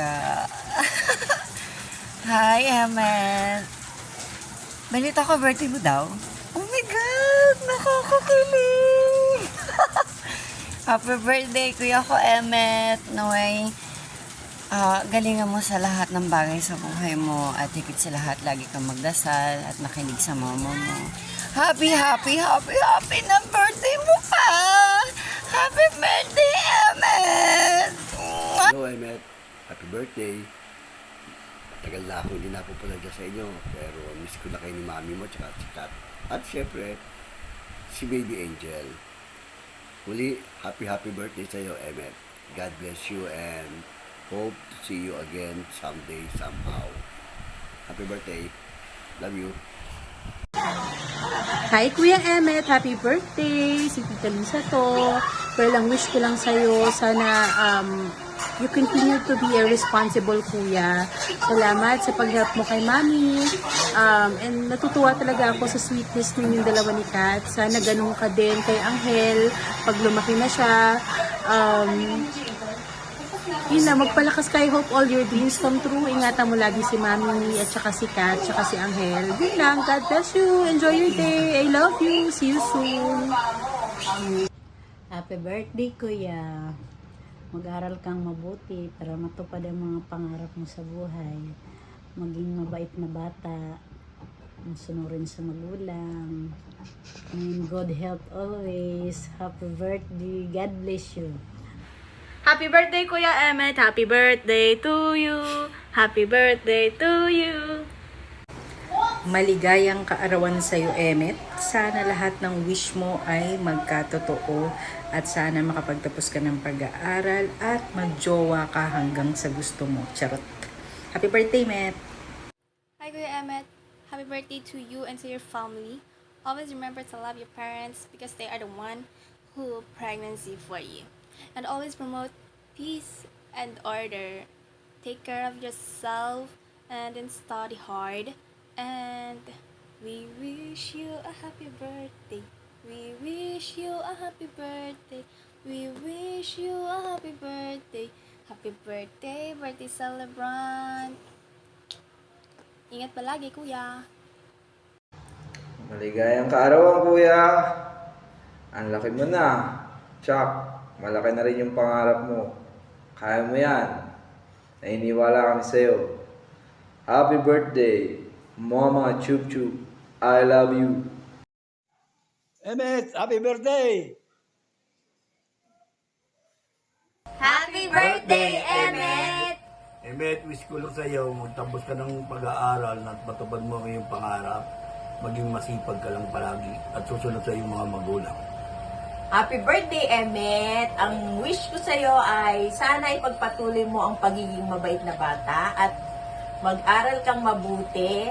kuya. Hi, Emmet. Balita ko, birthday mo daw? Oh my God! Nakakakilig! Happy birthday, kuya ko, Emmet. Naway, galingan mo sa lahat ng bagay sa buhay mo at higit sa lahat, lagi kang magdasal at makinig sa mama mo. Happy na birthday mo pa! Happy birthday, Emmet! Hello, Emmet. Happy birthday. Tagal na ako hindi napupunta dyan sa inyo. Pero miss ko na kayo ni mami mo tsaka si Kat. At syempre, si Baby Angel. Muli, happy birthday sa iyo, Emmet. God bless you and hope to see you again someday, somehow. Happy birthday. Love you. Hi Kuya Emmet, happy birthday! Si Tita Lisa to. Pero lang wish ko lang sa'yo, sana you continue to be a responsible kuya. Salamat sa pag-help mo kay Mami. And natutuwa talaga ako sa sweetness ninyong dalawa ni Kat. Sana ganun ka din kay Angel pag lumaki na siya. Yun na, magpalakas kay Hope all your dreams come true. Ingatan mo lagi si Mami at saka si Kat, saka si Angel. Yun lang, God bless you. Enjoy your day. I love you. See you soon. Happy birthday, Kuya. Mag-aral kang mabuti para matupad ang mga pangarap mo sa buhay. Maging mabait na bata. Sunurin sa magulang. And good health always. Happy birthday. God bless you. Happy birthday, Kuya Emmet. Happy birthday to you. Happy birthday to you. Maligayang kaarawan sa iyo, Emmet. Sana lahat ng wish mo ay magkatotoo at sana makapagtapos ka ng pag-aaral at magjowa ka hanggang sa gusto mo. Charot. Happy birthday, Met. Hi, Kuya Emmet. Happy birthday to you and to your family. Always remember to love your parents because they are the one who pregnancy for you. And always promote peace and order. Take care of yourself and then study hard. And we wish you a happy birthday. We wish you a happy birthday. We wish you a happy birthday. Happy birthday, birthday celebrant. Ingat palagi, kuya. Maligayang kaarawan, kuya. Ang laki mo na. Chuck, malaki na rin yung pangarap mo. Kaya mo yan. Nainiwala kami sa'yo. Happy birthday, Mama Chup Chup. I love you. Emmet, happy birthday! Happy birthday, Emmet! Emmet, wish ko lang sa'yo, magtapos ka ng pag-aaral at matupad mo ang iyong pangarap. Maging masipag ka lang palagi at susunod sa iyong mga magulang. Happy birthday, Emmet! Ang wish ko sa'yo ay sana ipagpatuloy mo ang pagiging mabait na bata at mag-aral kang mabuti.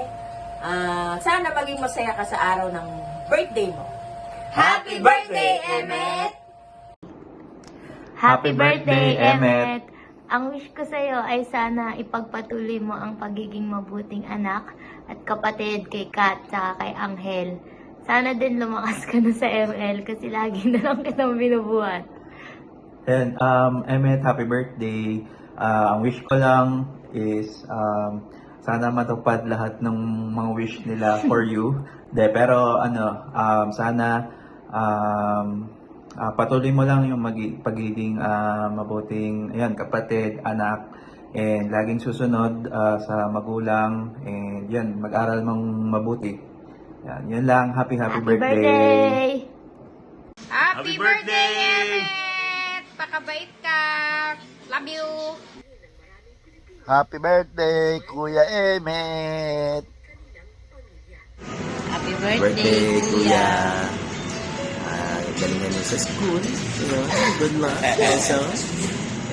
Sana maging masaya ka sa araw ng birthday mo. Happy birthday, Emmet! Happy birthday, Emmet! Ang wish ko sa'yo ay sana ipagpatuloy mo ang pagiging mabuting anak at kapatid kay Kat at kay Angel. Sana din lumakas ka na sa ML kasi lagi na lang kitang binubuhat. And Emmet, happy birthday. Ang wish ko lang is sana matupad lahat ng mga wish nila for you. Pero sana patuloy mo lang yung pagiging mabuting kapatid, anak, and laging susunod sa magulang, and yan, mag-aral mong mabuti. Yan lang. Happy birthday! Happy birthday, Emmet! Pakabait ka! Love you! Happy birthday, Kuya Emmet! Happy birthday, Kuya! Galingan mo sa school. Good luck also.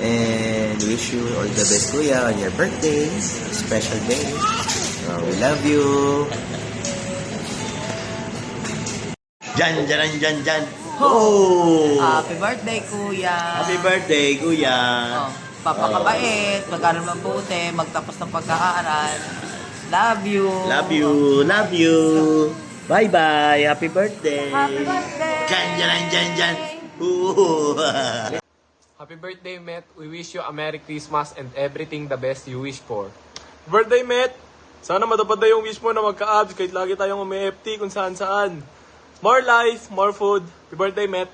And wish you all the best, Kuya, on your birthday. Special day. We love you. Jan. Oh! Happy birthday, Kuya! Happy birthday, Kuya! Papakabait, mag-aral mabuti, magtapos ng pag-aaral. Love you! Love you! Bye-bye! Happy birthday! Happy birthday! Jan! Happy birthday, Met. We wish you a Merry Christmas and everything the best you wish for. Birthday, Met! Sana matupad na yung wish mo na magka-abs kahit lagi tayong umi-FT kung saan-saan. More life, more food. Happy birthday, Met.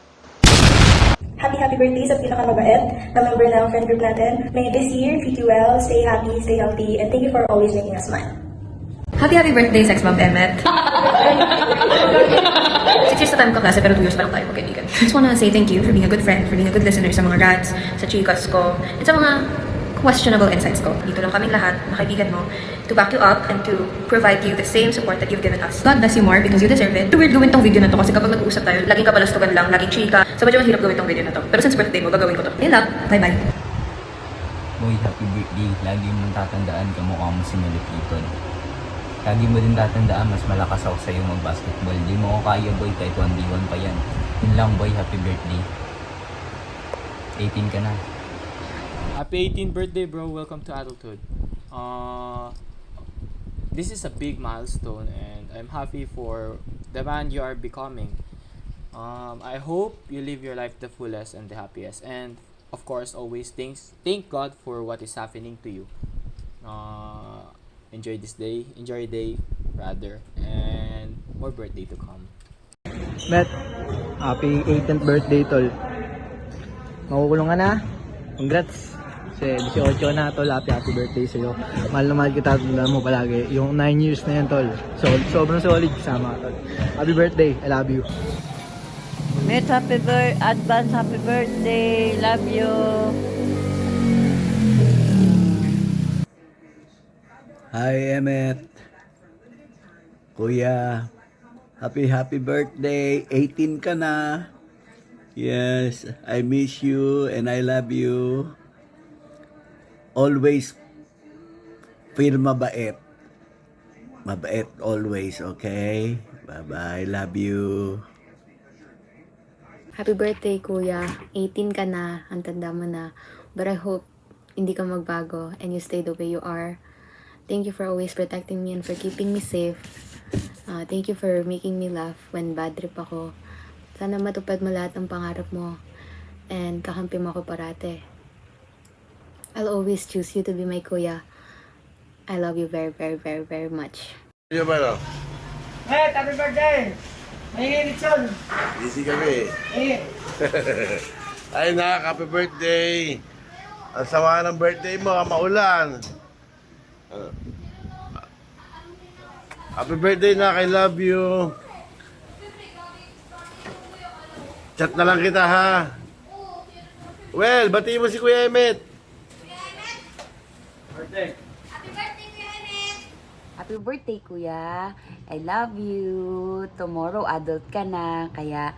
Happy birthday sa pinakamabait na member ng friend group natin. May this year, treat you well, stay happy, stay healthy, and thank you for always making us smile. Happy birthday, Sex Bomb Emmet. 6 years na tayo kaklase pero 2 years pa lang tayo magkaibigan. Just wanna say thank you for being a good friend, for being a good listener sa mga rants, sa chicas ko, and sa mga questionable insights ko. Dito lang kaming lahat, mga kaibigan mo, to back you up and to provide you the same support that you've given us. God bless you more because you deserve it. Weird gawin tong video na to kasi kapag nag-uusap tayo, laging kabalastugan lang, laging chika. So medyo mahirap gawin tong video na to. Pero since birthday mo, gagawin ko to. Yun lang. Bye-bye. Boy, happy birthday. Lagi mong tatandaan kamukha mo si Malapiton. Lagi mo din tatandaan mas malakas ako sa'yo mag-basketball. Di mo ako kaya boy kahit 1v1 pa yan. Yun lang boy, happy birthday. 18 ka na. Happy 18th birthday, bro. Welcome to adulthood. This is a big milestone and I'm happy for the man you are becoming. I hope you live your life the fullest and the happiest. And of course, always thank God for what is happening to you. Enjoy this day. Enjoy your day, rather. And more birthday to come. Met, happy 18th birthday, tol. Makukulong ka na. Congrats. Kasi 18 na, tol. Happy birthday sa'yo. Mahal na mahal kita. Tandaan mo palagi. Yung 9 years na yan, tol. Sobrang solid kasama ka, tol. Happy birthday. I love you. Met, advance happy birthday. Love you. Hi, Emmet. Kuya, happy birthday. 18 ka na. Yes, I miss you and I love you. Always feel mabait. Mabait always, okay? Bye-bye. Love you. Happy birthday, Kuya. 18 ka na. Ang tanda mo na. But I hope hindi ka magbago and you stay the way you are. Thank you for always protecting me and for keeping me safe. Thank you for making me laugh when bad trip ako. Sana matupad mo lahat ng pangarap mo and kakampi mo ako parate. I'll always choose you to be my kuya. I love you very, very, very, very much. Ano ba no? Met, happy birthday! May lechon! Busy kami. Ay na, happy birthday! Ang sama ng birthday mo, maulan. Happy birthday na, I love you. Chat na lang kita ha. Well, batiin mo si Kuya Emmet. Birthday. Happy birthday, Kuya. I love you. Tomorrow, adult ka na. Kaya,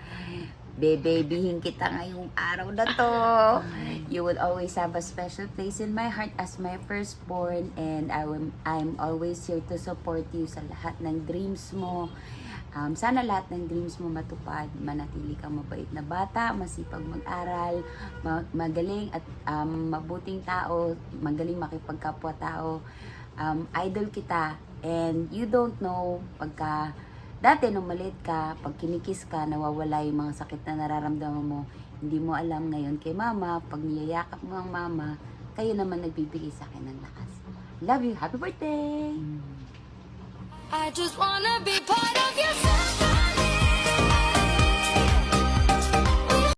bebebihin kita ngayong araw na to. You will always have a special place in my heart as my firstborn. And I'm always here to support you sa lahat ng dreams mo. Sana lahat ng dreams mo matupad. Manatili kang mabait na bata, masipag mag-aral, magaling at mabuting tao, magaling makipagkapwa-tao. Idol kita. And you don't know, pagka dati nung maliit ka, pag kinikis ka, nawawala yung mga sakit na nararamdaman mo. Hindi mo alam ngayon kay mama, pag niyayakap mo ang mama, kayo naman nagbibigay sa akin ng lakas. Love you. Happy birthday! I just wanna be part of your